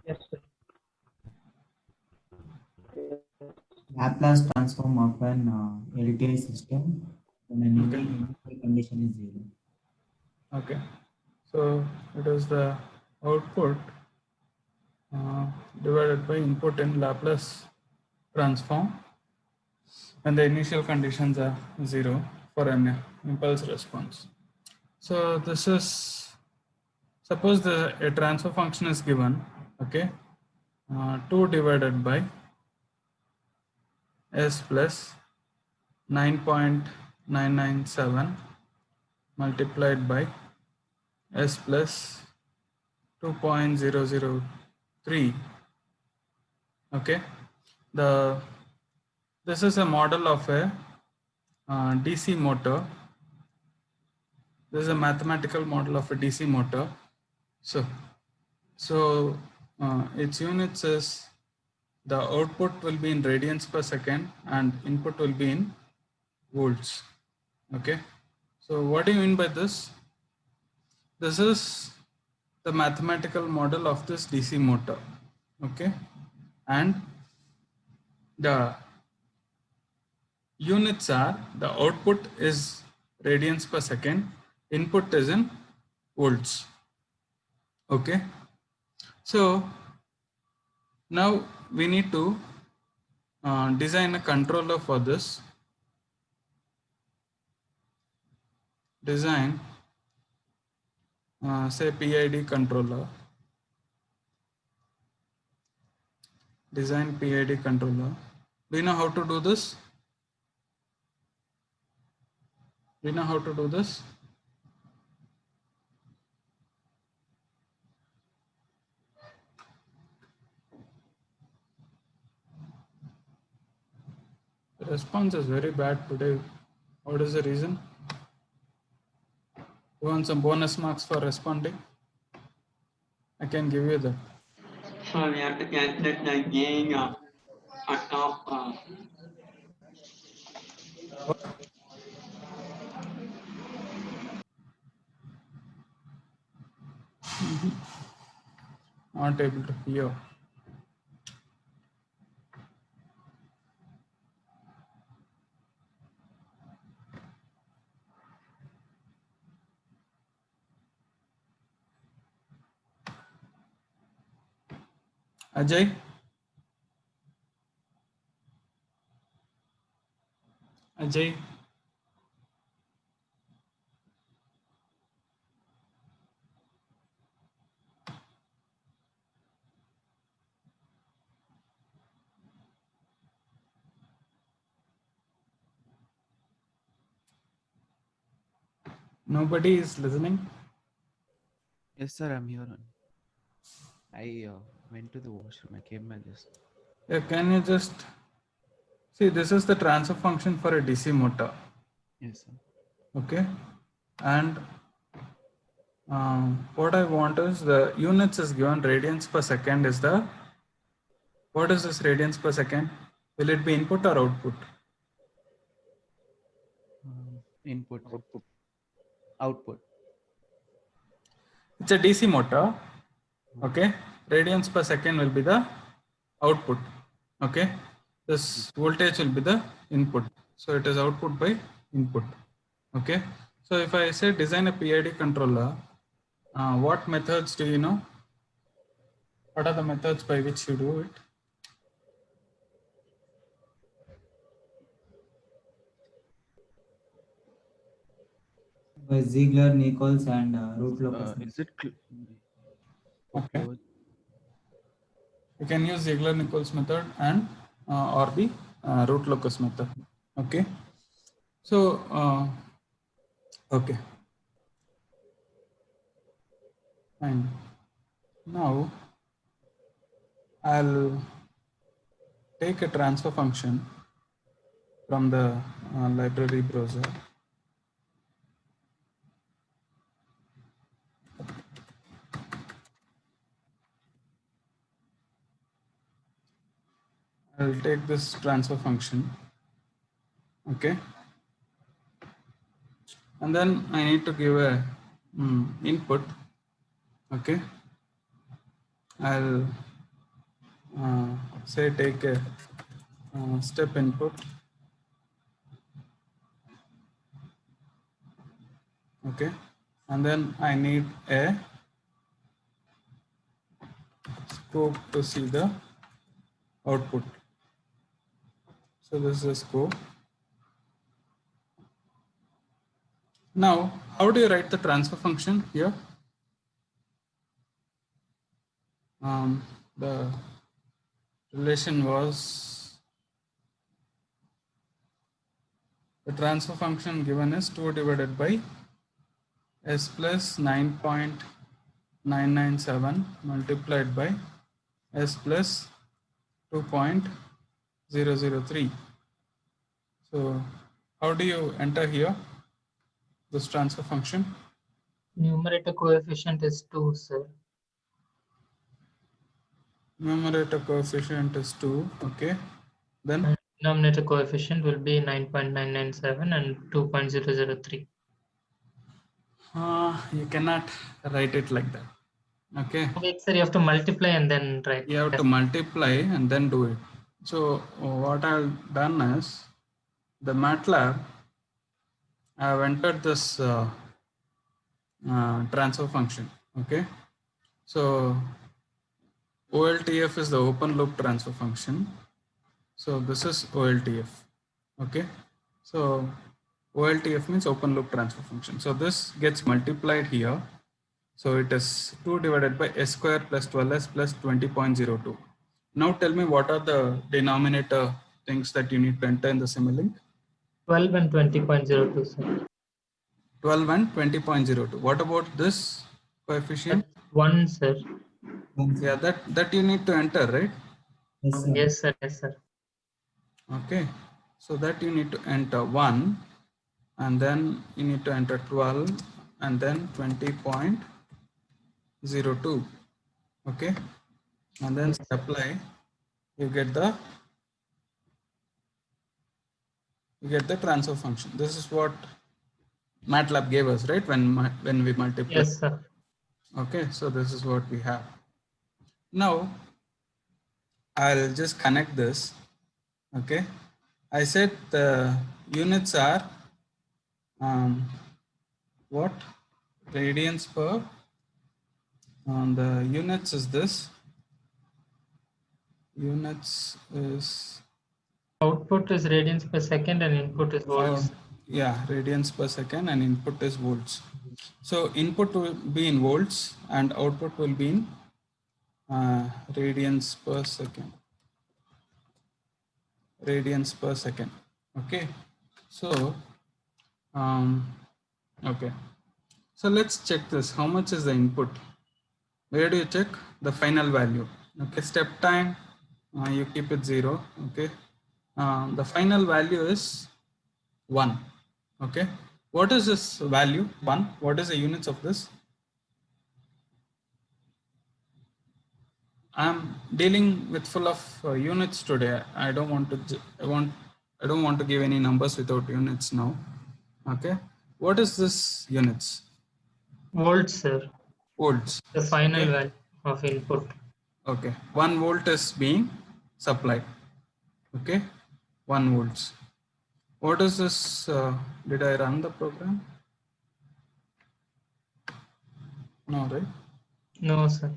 Yes, sir. Laplace transform of an LTI system when an initial condition is 0. Okay, so it is the output divided by input in Laplace transform when the initial conditions are 0 for an impulse response. So this is, suppose a transfer function is given, okay, 2 divided by s plus 9.997 multiplied by s plus 2.003. Okay, this is a model of a DC motor. This is a mathematical model of a DC motor. So its units is, the output will be in radians per second and input will be in volts. Okay, so what do you mean by this? This is the mathematical model of this DC motor. Okay, and the units are, the output is radians per second, input is in volts. Okay, so now we need to design a controller for this. Design say PID controller. Design PID controller. Do you know how to do this? Do you know how to do this? The response is very bad today. What is the reason? You want some bonus marks for responding? I can give you that. So we have to calculate the gain of cutoff. Not able to hear. Ajay? Ajay? Nobody is listening? Yes, sir, I'm here. I went to the washroom. I came back just. Yeah, can you just see, this is the transfer function for a DC motor. Yes, sir. Okay, and what I want is, the units is given radians per second is the, what is this radians per second? Will it be input or output? Input. Output. It's a DC motor. Okay, radians per second will be the output. Okay, this voltage will be the input, so it is output by input. Okay, so if I say design a PID controller, what methods do you know? What are the methods by which you do it? By Ziegler, Nichols, and root locus. Is it okay? You can use Ziegler-Nichols method and or the root locus method. Okay, so okay, fine. Now I'll take a transfer function from the library browser. I'll take this transfer function. Okay, and then I need to give a input. Okay, I'll say take a step input. Okay, and then I need a scope to see the output. So this is a scope. Now, how do you write the transfer function here? The relation was, the transfer function given is 2 divided by s plus 9.997 multiplied by s plus 2.003. So how do you enter here this transfer function? Numerator coefficient is 2, sir. Numerator coefficient is 2. Okay, then And denominator coefficient will be 9.997 and 2.003. you cannot write it like that. Okay, Wait, sir, you have to multiply and then write. you have to multiply and then do it. So what I've done is the MATLAB, I've entered this transfer function. Okay, so OLTF is the open loop transfer function. So this is OLTF. Okay, so OLTF means open loop transfer function. So this gets multiplied here. So it is 2 divided by s square plus 12s plus 20.02. Now tell me what are the denominator things that you need to enter in the Simulink? 12 and 20.02, sir. 12 and 20.02. What about this coefficient? 1, sir. Yeah, that you need to enter, right? Yes, sir. Yes, sir. Yes, sir. Okay, so that you need to enter 1, and then you need to enter 12 and then 20.02. Okay, and then apply, you get the transfer function. This is what MATLAB gave us, right? When we multiply. Yes, sir. Okay, so this is what we have. Now I'll just connect this. Okay, I said the units are what? Radians per, the units is this. Units is, Output is radians per second and input is volts. yeah, radians per second, and input is volts. So input will be in volts and output will be in radians per second. Radians per second. Okay, so okay, so let's check this. How much is the input? Where do you check? The final value. Okay, step time, you keep it 0. Okay, the final value is 1. Okay, what is this value 1? What is the units of this? I'm dealing with full of units today. I don't want to give any numbers without units now. Okay, what is this units? Volts, sir. Volts. The final Okay. value of input. Okay, 1 volt is being supplied. Okay, 1 volts. What is this? Did I run the program? No, right? No, sir.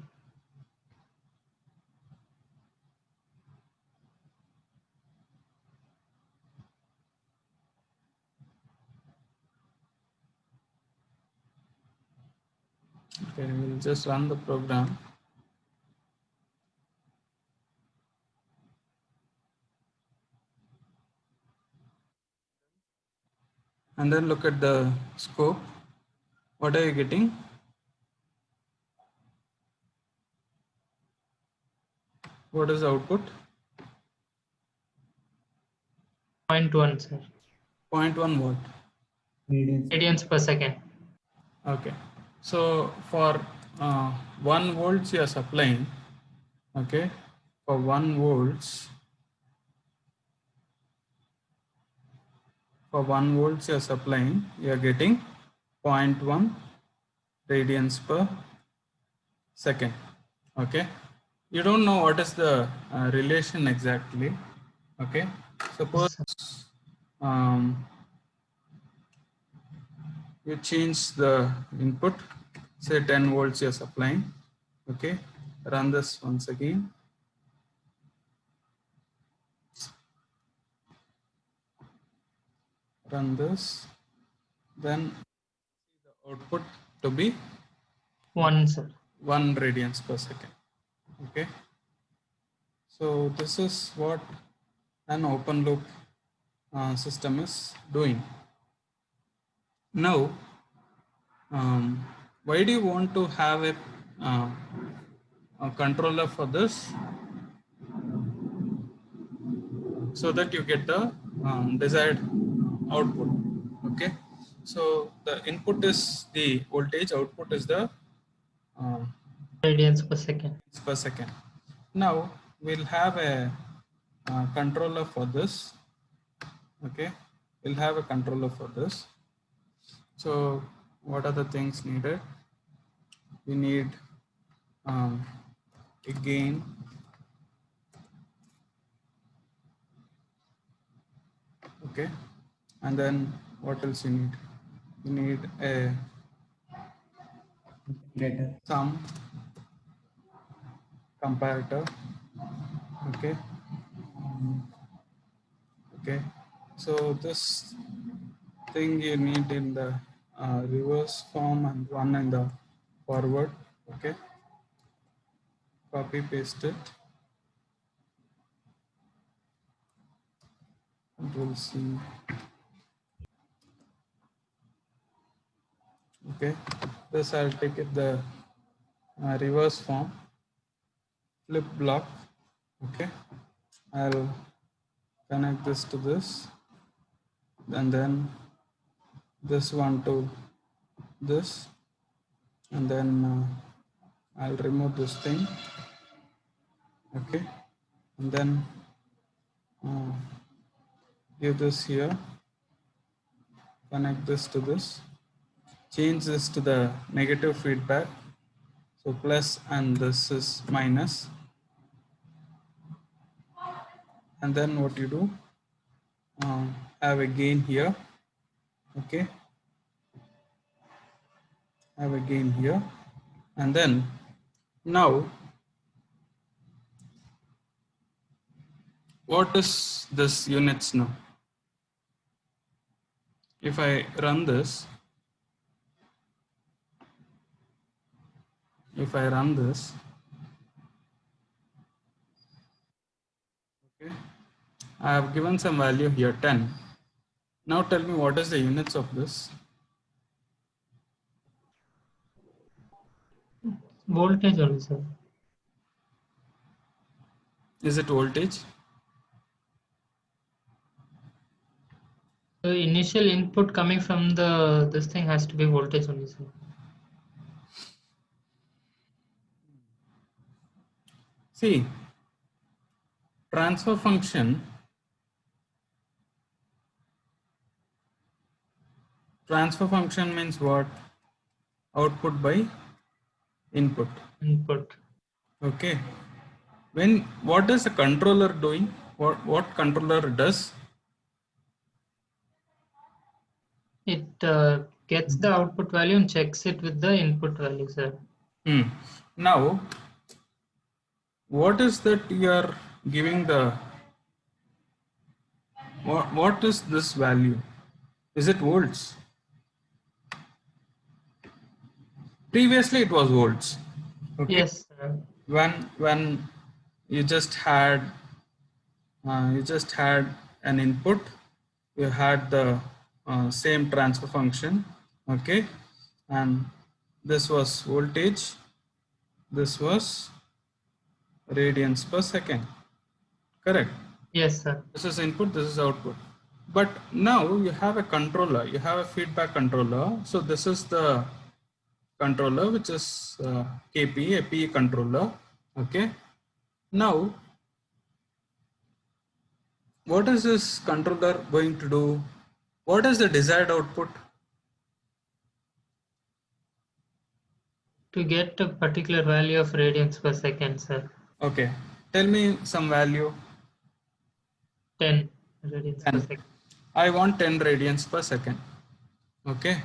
Okay, we'll just run the program. And then look at the scope. What are you getting? What is the output? 0.1, sir. 0.1 watt. Radians. Radians per second. Okay, so for 1 volts you are supplying. Okay, for 1 volts, you are supplying, you are getting 0.1 radians per second. Okay, you don't know what is the relation exactly. Okay, suppose you change the input, say 10 volts you're supplying. Okay, run this once again. Run this, then the output to be 1, sir. 1 radians per second. Okay, so this is what an open loop system is doing. Now, why do you want to have a controller for this? So that you get the desired output. Okay, so the input is the voltage, output is the Radians per second. per second. Now we'll have a controller for this. Okay, we'll have a controller for this. So what are the things needed? We need a gain, okay, and then what else you need? You need a Greater. sum comparator. Okay, okay, so this thing you need in the reverse form and one in the forward. Okay, copy paste it Control C. Okay, this I'll take it the reverse form, flip block. Okay, I'll connect this to this, and then this one to this, and then I'll remove this thing. Okay, and then give this here, connect this to this, change this to the negative feedback, so plus, and this is minus, and then what you do, have a gain here. Okay, have a gain here, and then now what is this units now? If I run this, okay, I have given some value here 10. Now tell me what is the units of this? Voltage only, sir. Is it voltage? The initial input coming from this thing has to be voltage only, sir. See, transfer function means what? Output by input. Input. Okay. What is the controller doing? What controller does? It gets the output value and checks it with the input value, sir. Now, what is that you are giving the? What is this value? Is it volts? Previously, it was volts. Okay. Yes, sir. When you just had an input, you had the same transfer function. Okay, and this was voltage, this was radians per second. Correct? Yes, sir. This is input, this is output. But now you have a controller, you have a feedback controller. So this is the controller, which is KP, a P controller. Okay. Now, what is this controller going to do? What is the desired output? To get a particular value of radians per second, sir. Okay. Tell me some value. 10 radians per 10. second. I want 10 radians per second. Okay.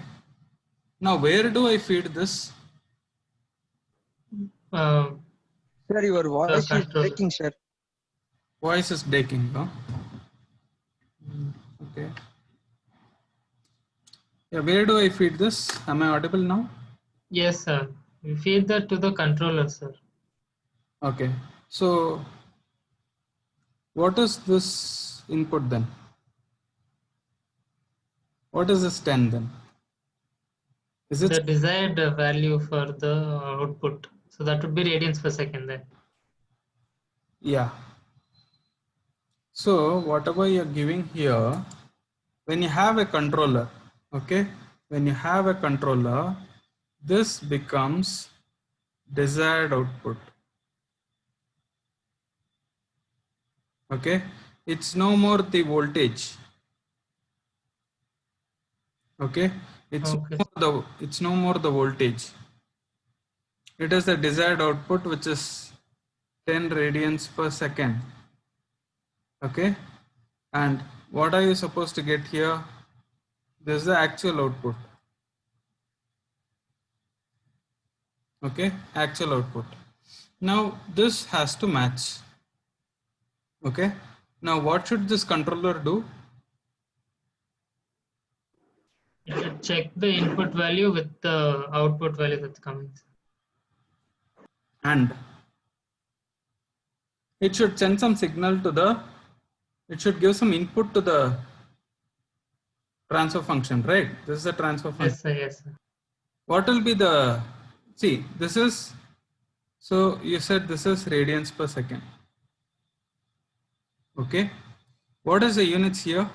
Now where do I feed this? Uh, Sir, your voice is control. breaking, sir. Voice is breaking, huh? Okay. Yeah, where do I feed this? Am I audible now? Yes, sir. We feed that to the controller, sir. Okay. So what is this input then? What is this 10 then? Is it The desired value for the output. So that would be radians per second then. Yeah. So whatever you're giving here, when you have a controller, okay, when you have a controller, this becomes desired output. Okay, it's no more the voltage. Okay, it's Okay. no more the voltage. It is the desired output, which is 10 radians per second. Okay, and what are you supposed to get here? This is the actual output. Okay, actual output. Now this has to match. Okay, now what should this controller do? It should check the input value with the output value that's coming. And it should send some signal to the, it should give some input to the transfer function, right? This is the transfer function. Yes, sir. Yes, sir. What will be the, see, this is, so you said this is radians per second. Okay, what is the units here?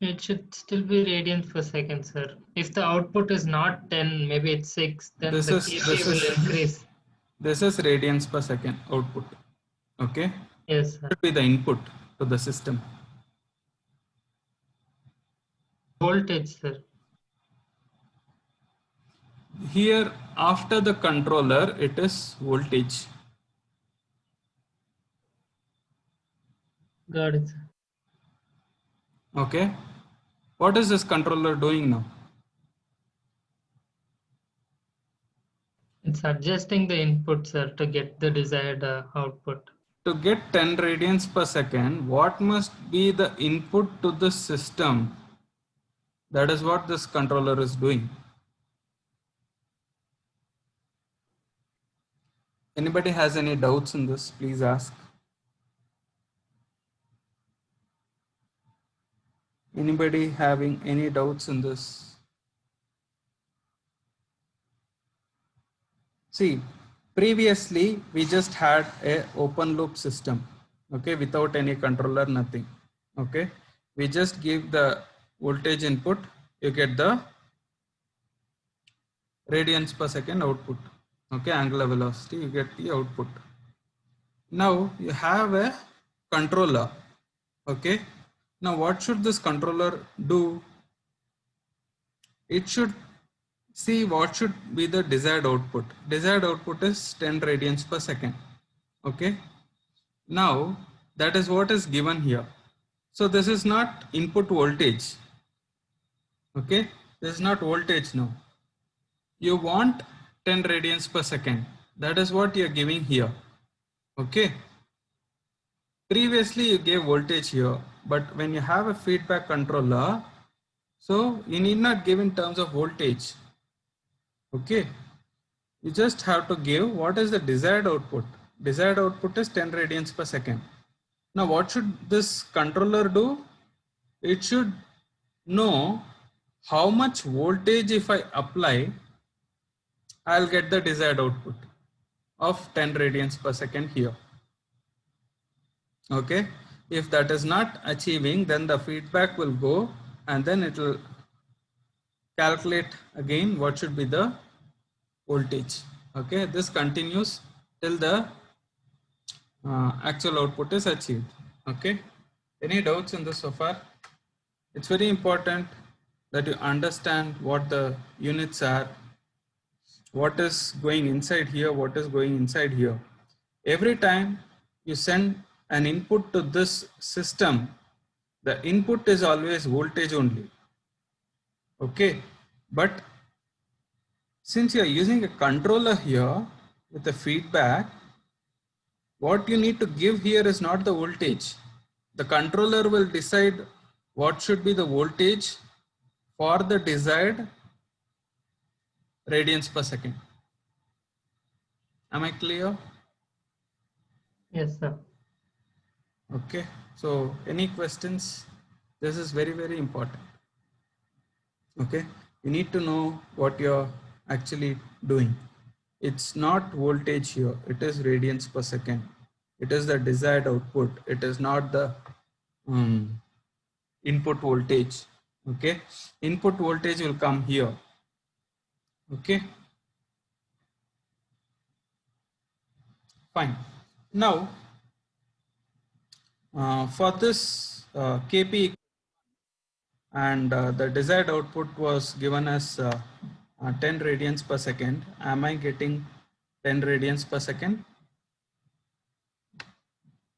It should still be radians per second, sir. If the output is not 10, maybe it's 6, then This the is- kp this will is- increase. This is radians per second output. Okay, Yes, sir. should be the input to the system. Voltage, sir. Here after the controller, it is voltage. Got it, sir. Okay, what is this controller doing now? It's adjusting the input, sir, to get the desired output. To get 10 radians per second, what must be the input to the system? That is what this controller is doing. Anybody has any doubts in this? Please ask. Anybody having any doubts in this? See, previously we just had a open loop system, okay, without any controller, nothing. Okay, we just give the voltage input, you get the radians per second output. Okay, angular velocity, you get the output. Now you have a controller. Okay, now what should this controller do? It should see what should be the desired output. Desired output is 10 radians per second. Okay, now that is what is given here. So this is not input voltage. Okay, this is not voltage now. You want 10 radians per second. That is what you are giving here. Okay, previously you gave voltage here, but when you have a feedback controller, so you need not give in terms of voltage. Okay, you just have to give what is the desired output. Desired output is 10 radians per second. Now what should this controller do? It should know how much voltage if I apply, I'll get the desired output of 10 radians per second here. Okay, if that is not achieving, then the feedback will go and then it will calculate again what should be the voltage. Okay, this continues till the actual output is achieved. Okay, any doubts in this so far? it's very important that you understand what the units are, what is going inside here, what is going inside here. Every time you send an input to this system, the input is always voltage only. Okay, but since you are using a controller here with a feedback, what you need to give here is not the voltage. The controller will decide what should be the voltage for the desired radians per second. Am I clear? Yes, sir. Okay, so any questions? This is very, very important. Okay, you need to know what you're actually doing. It's not voltage here, it is radians per second. It is the desired output. It is not the input voltage. Okay, input voltage will come here. Okay, fine. Now, for this Kp and the desired output was given as 10 radians per second. Am I getting 10 radians per second?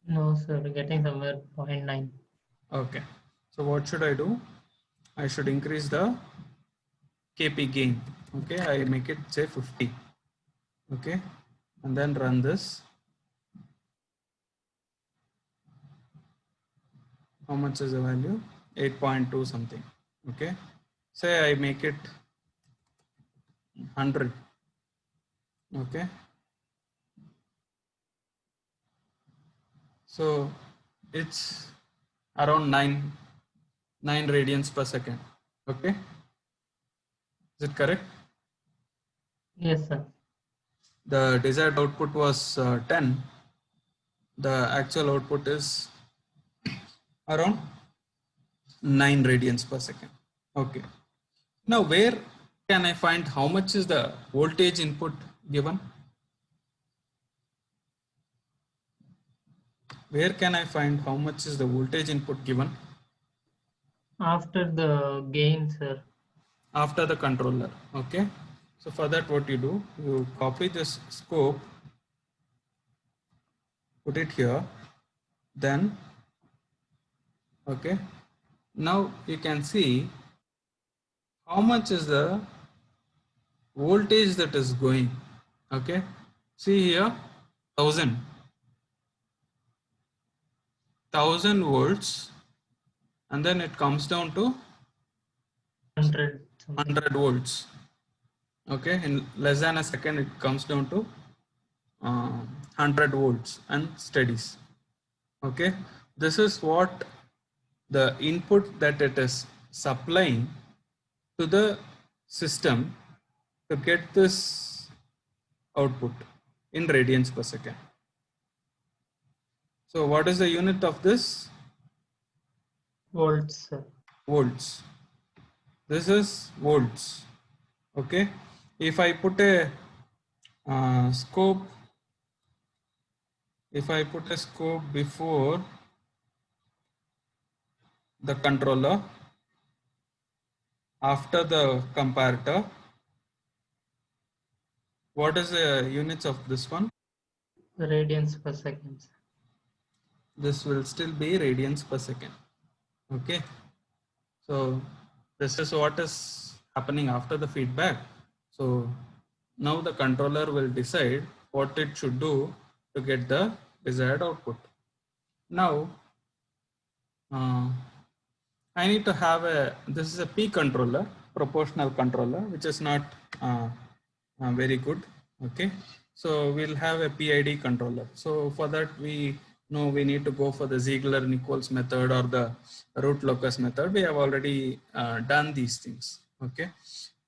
No, sir. We're getting somewhere 0.9. Okay, so what should I do? I should increase the Kp gain. Okay, I make it say 50. Okay, and then run this. How much is the value? 8.2 something. Okay, say I make it 100. Okay, so it's around 9 radians per second. Okay, is it correct? Yes, sir. The desired output was 10. The actual output is around 9 radians per second. Okay, now where can I find how much is the voltage input given? Where can I find how much is the voltage input given? After the gain, sir. After the controller. Okay, so for that what you do, you copy this scope, put it here, then okay, now you can see how much is the voltage that is going. Okay, see here 1000 volts, and then it comes down to 100. 100 volts. Okay, in less than a second it comes down to 100 volts and steadies. Okay, this is what the input that it is supplying to the system to get this output in radians per second. So what is the unit of this? Volts, sir. Volts. This is volts. Okay, if I put a scope, if I put a scope before the controller, after the comparator, what is the units of this one? Radians per second, sir. This will still be radians per second. Okay, so this is what is happening after the feedback. So now the controller will decide what it should do to get the desired output. Now I need to have this is a P controller, proportional controller, which is not very good. Okay, so we'll have a PID controller. So for that we know we need to go for the Ziegler-Nichols method or the root locus method. We have already done these things. Okay,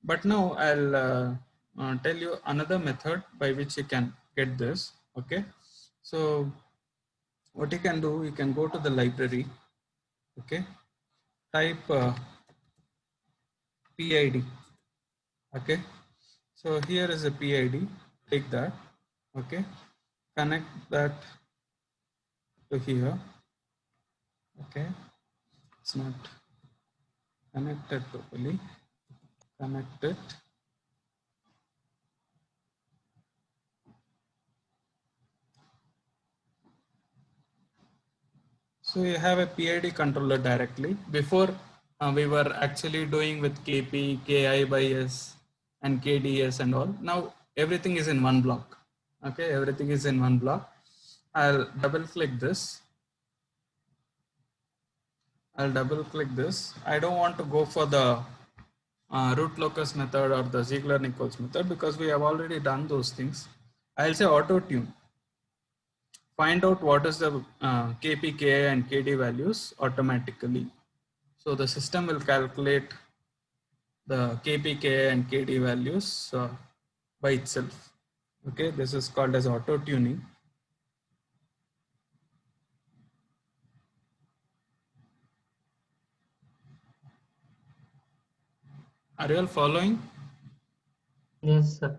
but now I'll tell you another method by which you can get this. Okay, so what you can do, you can go to the library. Okay, type PID. Okay, so here is a PID. Take that. Okay, connect that to here. Okay, it's not connected properly. Connect it. So you have a PID controller directly. Before we were actually doing with KP, KI by S and KDS and all. Now everything is in one block. Okay, everything is in one block. I'll double click this. I don't want to go for the root locus method or the Ziegler-Nichols method because we have already done those things. I'll say auto tune. Find out what is the KP, KI and KD values automatically. So the system will calculate the KP, KI and KD values by itself. Okay, this is called as auto tuning. Are you all following? Yes, sir.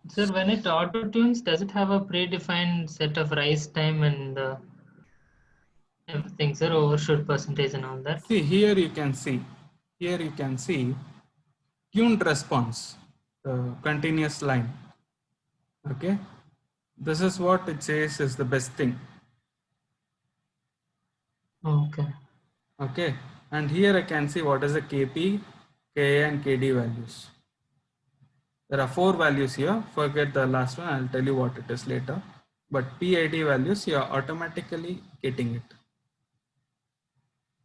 Sir, when it auto tunes, does it have a predefined set of rise time and everything, sir, overshoot percentage and all that? See, here you can see tuned response, continuous line. Okay, this is what it says is the best thing. Okay. Okay, and here I can see what is the KP, KA and KD values. There are 4 values here. Forget the last one. I'll tell you what it is later. But PID values, you are automatically getting it.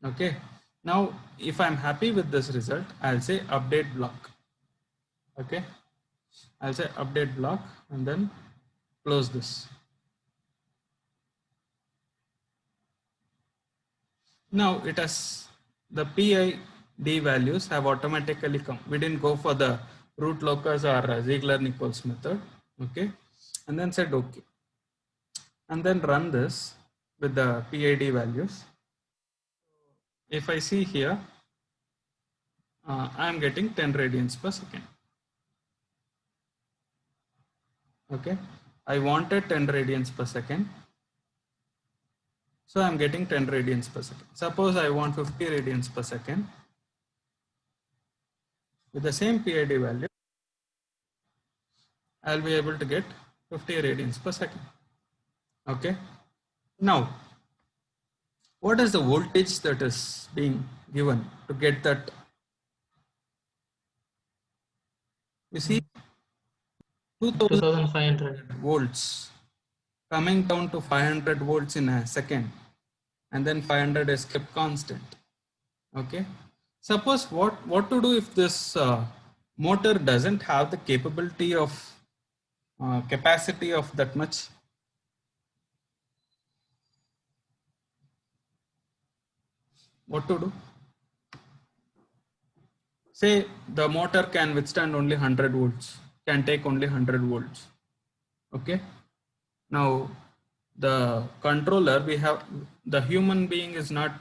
Okay. Now, if I'm happy with this result, I'll say update block. Okay. I'll say update block and then close this. Now it has the PID values have automatically come. We didn't go for the root locus or Ziegler-Nichols method. Okay. And then said okay. And then run this with the PID values. If I see here, I'm getting 10 radians per second. Okay, I wanted 10 radians per second. So I'm getting 10 radians per second. Suppose I want 50 radians per second. With the same PID value, I'll be able to get 50 radians per second. Okay, now what is the voltage that is being given to get that? You see 2500 volts coming down to 500 volts in a second, and then 500 is kept constant. Okay, suppose what to do if this motor doesn't have the capability of capacity of that much? What to do? Say the motor can withstand only 100 volts, can take only 100 volts. Okay, now the controller, we have the human being is not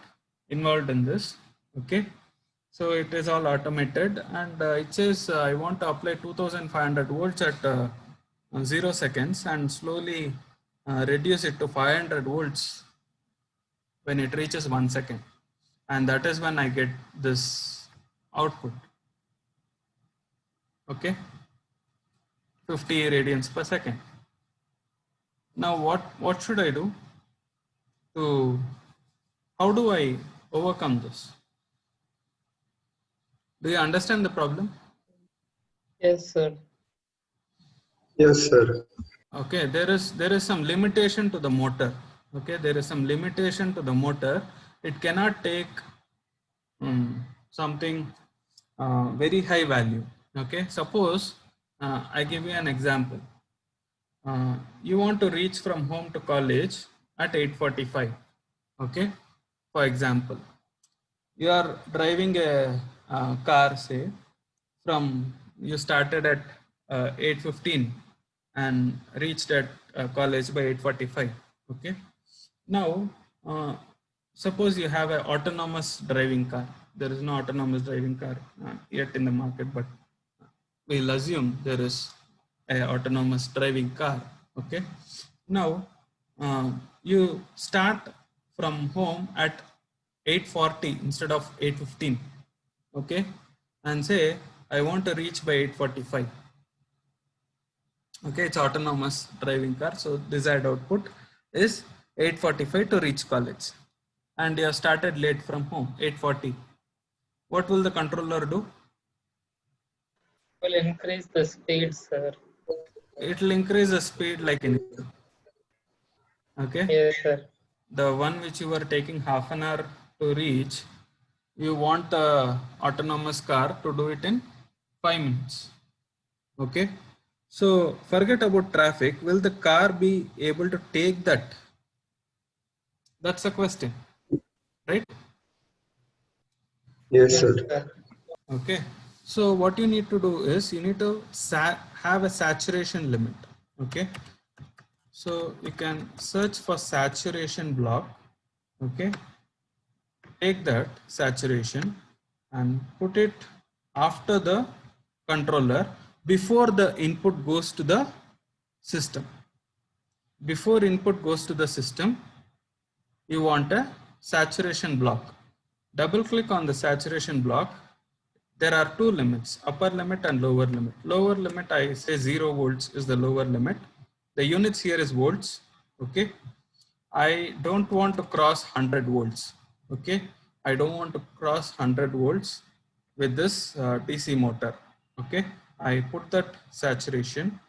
involved in this. Okay, so it is all automated, and it says I want to apply 2500 volts at 0 seconds and slowly reduce it to 500 volts when it reaches 1 second, and that is when I get this output. Okay, 50 radians per second. Now what should I do to, how do I overcome this? Do you understand the problem? Yes, sir. Yes, sir. Okay, there is some limitation to the motor. Okay, there is some limitation to the motor. It cannot take something very high value. Okay, suppose I give you an example. You want to reach from home to college at 8:45. Okay, for example, you are driving a car, say from you started at 8:15 and reached at college by 8:45. Okay, now suppose you have an autonomous driving car. There is no autonomous driving car yet in the market, but we'll assume there is a autonomous driving car. Okay, now you start from home at 8:40 instead of 8:15, okay, and say I want to reach by 8:45. Okay, it's autonomous driving car, so desired output is 8:45 to reach college, and you have started late from home 8:40. What will the controller do? Will increase the speed, sir. It will increase the speed like anything. Okay. Yes, sir. The one which you were taking half an hour to reach, you want the autonomous car to do it in 5 minutes. Okay. So forget about traffic. Will the car be able to take that? That's the question, right? Yes, sir. Okay. So what you need to do is you need to have a saturation limit. Okay. So you can search for saturation block. Okay. Take that saturation and put it after the controller before the input goes to the system. Before input goes to the system, you want a saturation block. Double click on the saturation block. There are two limits, upper limit and lower limit. Lower limit, I say 0 volts is the lower limit. The units here is volts. Okay. I don't want to cross 100 volts. Okay. I don't want to cross 100 volts with this DC motor. Okay. I put that saturation.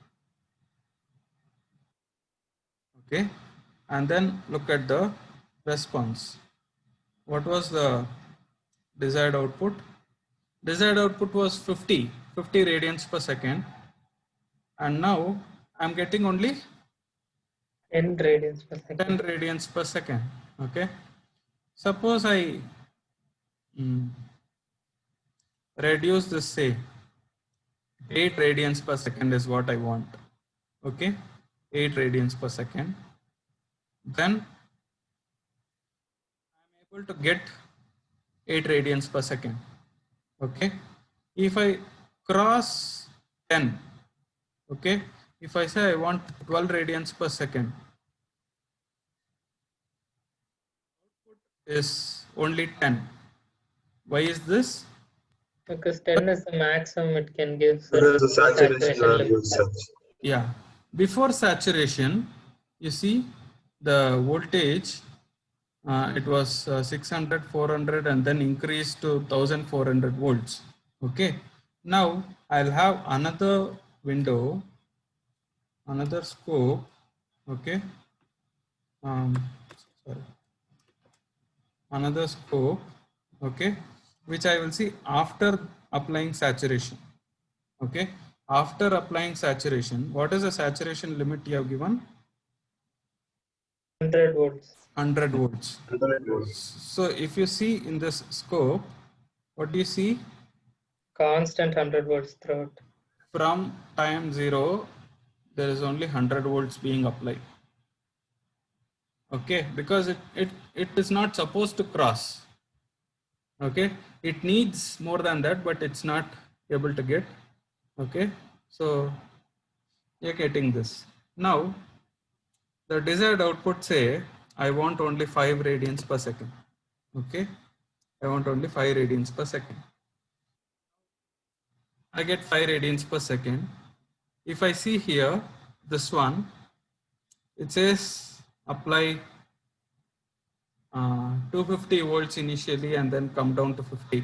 Okay. And then look at the response. What was the desired output? Desired output was 50 radians per second. And now I'm getting only 10 radians per second. 10 radians per second. Okay. Suppose I reduce this, say 8 radians per second is what I want. Okay. 8 radians per second. Then I'm able to get 8 radians per second. Okay. If I cross 10, okay, if I say I want 12 radians per second, output is only 10. Why is this? Because 10 is the maximum it can give. So Because the saturation saturation value limit. is such. Yeah. Before saturation, you see the voltage, it was 600, 400, and then increased to 1400 volts. Okay. Now I'll have another window, another scope. Okay. Sorry. Another scope. Okay. Which I will see after applying saturation. Okay. After applying saturation, what is the saturation limit you have given? 100 volts. 100 volts. 100 volts. So if you see in this scope, what do you see? Constant 100 volts throughout. From time 0, there is only 100 volts being applied. Okay, because it is not supposed to cross. Okay, it needs more than that, but it's not able to get. Okay, so you're getting this. Now, the desired output, say, I want only 5 radians per second. Okay, I want only 5 radians per second. I get 5 radians per second. If I see here, this one, it says apply 250 volts initially and then come down to 50.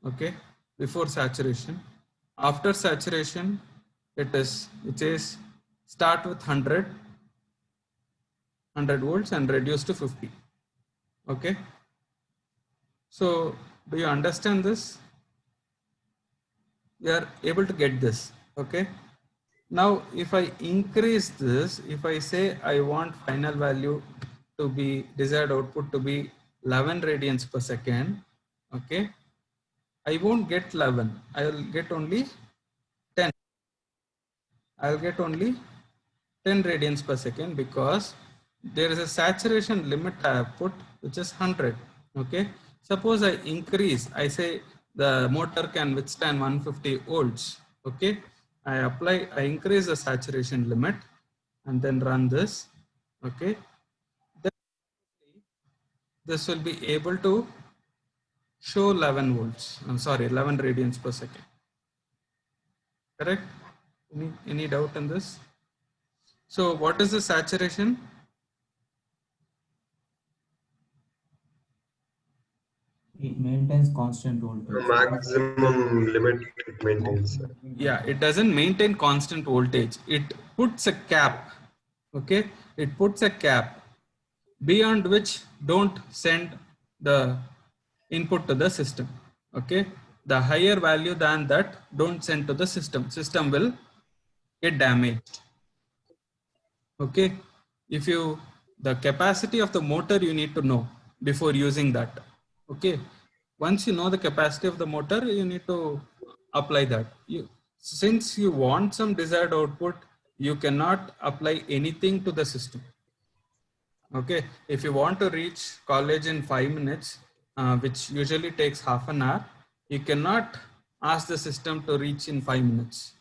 Okay, before saturation. After saturation, it says start with 100 volts and reduce to 50. Okay. So do you understand this? You are able to get this. Okay. Now, if I increase this, if I say I want final value to be desired output to be 11 radians per second, okay, I won't get 11. I will get only 10. I will get only 10 radians per second because there is a saturation limit I have put, which is 100. Okay. Suppose I increase, I say the motor can withstand 150 volts. Okay. I increase the saturation limit and then run this. Okay. this will be able to show 11 volts. I'm sorry, 11 radians per second. Correct? Any doubt in this? So what is the saturation? It maintains constant voltage. The maximum limit it maintains, sir. Yeah, it doesn't maintain constant voltage. It puts a cap. Okay, it puts a cap beyond which don't send the input to the system. Okay, the higher value than that don't send to the system. System will get damaged. Okay, if you, the capacity of the motor you need to know before using that. Okay, once you know the capacity of the motor, you need to apply that. Since you want some desired output, you cannot apply anything to the system. Okay, if you want to reach college in 5 minutes, which usually takes half an hour, you cannot ask the system to reach in 5 minutes.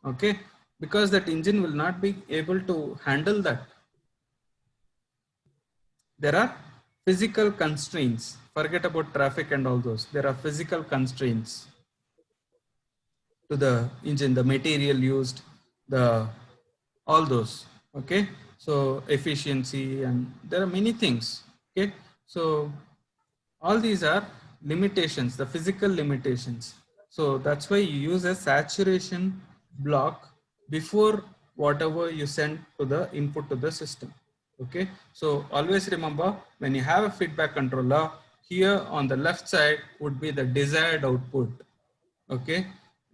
Okay, because that engine will not be able to handle that. There are physical constraints. Forget about traffic and all those. There are physical constraints to the engine, the material used, all those. Okay, so efficiency, and there are many things. Okay, so all these are limitations, the physical limitations. So that's why you use a saturation block before whatever you send to the input to the system. Okay, so always remember, when you have a feedback controller, here on the left side would be the desired output. Okay,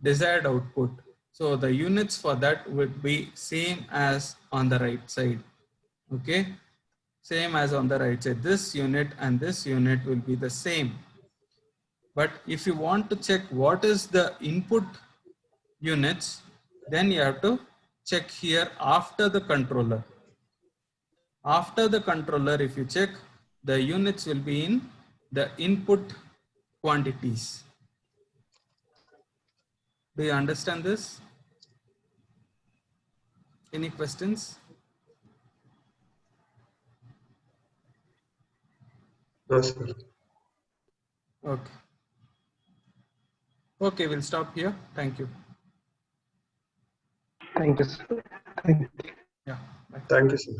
desired output. So the units for that would be same as on the right side. Okay, same as on the right side. This unit and this unit will be the same. But if you want to check what is the input units, then you have to check here after the controller. After the controller, if you check, the units will be in the input quantities. Do you understand this? Any questions? No, sir. Okay. Okay, we'll stop here. Thank you. Thank you, sir. Thank you. Yeah. Bye. Thank you, sir.